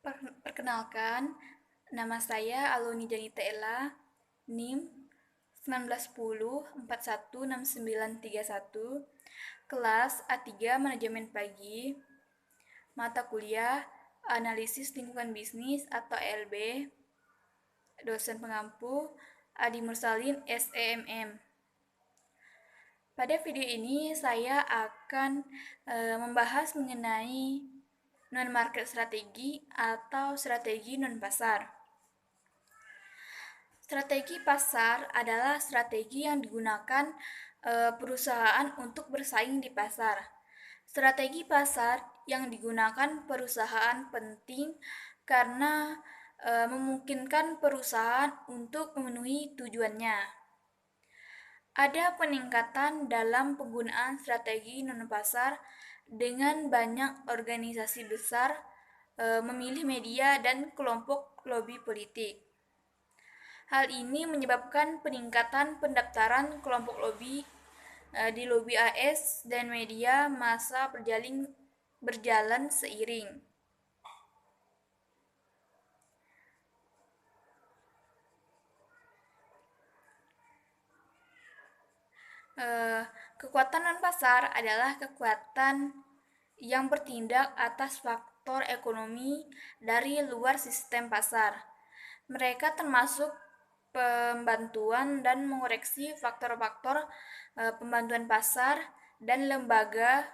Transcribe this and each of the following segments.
Perkenalkan, nama saya Aloni Janita Ella, NIM 1910416931, kelas A3 Manajemen Pagi, mata kuliah Analisis Lingkungan Bisnis atau ALB, dosen pengampu Adi Mursalin SEMM. Pada video ini saya akan membahas mengenai non-market strategi atau strategi non-pasar. Strategi pasar adalah strategi yang digunakan perusahaan untuk bersaing di pasar. Strategi pasar yang digunakan perusahaan penting karena memungkinkan perusahaan untuk memenuhi tujuannya. Ada peningkatan dalam penggunaan strategi non-pasar dengan banyak organisasi besar memilih media dan kelompok lobi politik. Hal ini menyebabkan peningkatan pendaftaran kelompok lobi di lobi AS dan media massa berjalan seiring. Kekuatan non-pasar adalah kekuatan yang bertindak atas faktor ekonomi dari luar sistem pasar. Mereka termasuk pembantuan dan mengoreksi faktor-faktor pembantuan pasar dan lembaga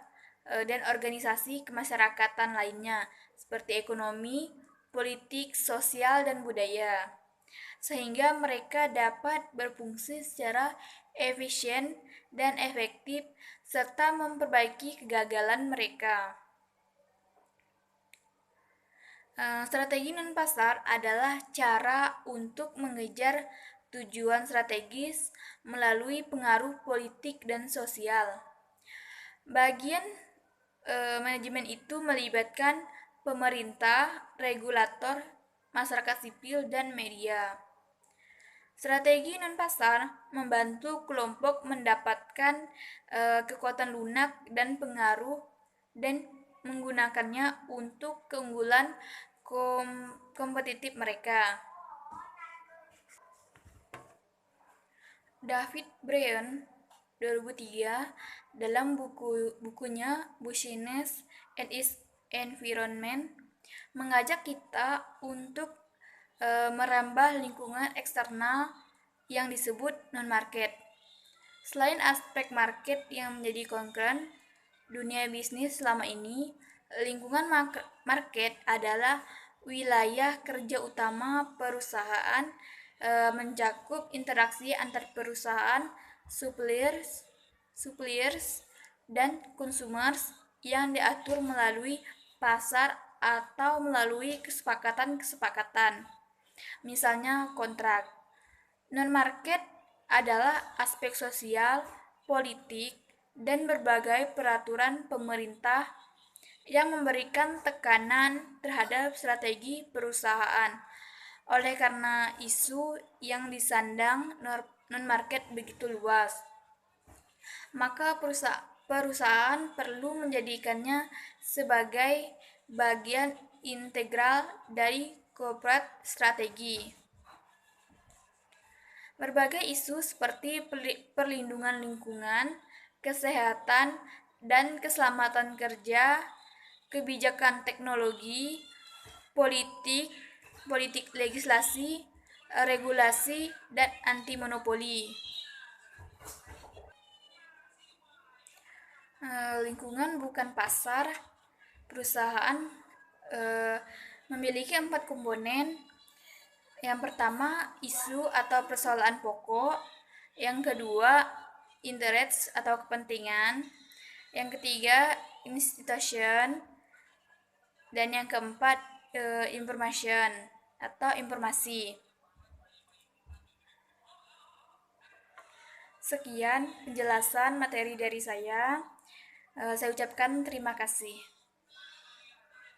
dan organisasi kemasyarakatan lainnya seperti ekonomi, politik, sosial, dan budaya, sehingga mereka dapat berfungsi secara efisien dan efektif serta memperbaiki kegagalan mereka. Strategi non-pasar adalah cara untuk mengejar tujuan strategis melalui pengaruh politik dan sosial. Bagian manajemen itu melibatkan pemerintah, regulator, masyarakat sipil, dan media. Strategi non-pasar membantu kelompok mendapatkan kekuatan lunak dan pengaruh dan menggunakannya untuk keunggulan kompetitif mereka. David Bryan 2003 dalam bukunya Business and its Environment mengajak kita untuk merambah lingkungan eksternal yang disebut non-market. Selain aspek market yang menjadi concern dunia bisnis selama ini, lingkungan market adalah wilayah kerja utama perusahaan, mencakup interaksi antar perusahaan, suppliers, dan consumers yang diatur melalui pasar atau melalui kesepakatan. Misalnya kontrak. Non-market adalah aspek sosial, politik, dan berbagai peraturan pemerintah yang memberikan tekanan terhadap strategi perusahaan. Oleh karena isu yang disandang non-market begitu luas, maka perusahaan perlu menjadikannya sebagai bagian integral dari corporate strategi. Berbagai isu seperti perlindungan lingkungan, kesehatan, dan keselamatan kerja, kebijakan teknologi, politik legislasi, regulasi, dan anti monopoli. Lingkungan bukan pasar. Perusahaan memiliki 4 komponen. Yang pertama, isu atau persoalan pokok. Yang kedua, interest atau kepentingan. Yang ketiga, institution. Dan yang keempat, information atau informasi. Sekian penjelasan materi dari saya. Saya ucapkan terima kasih.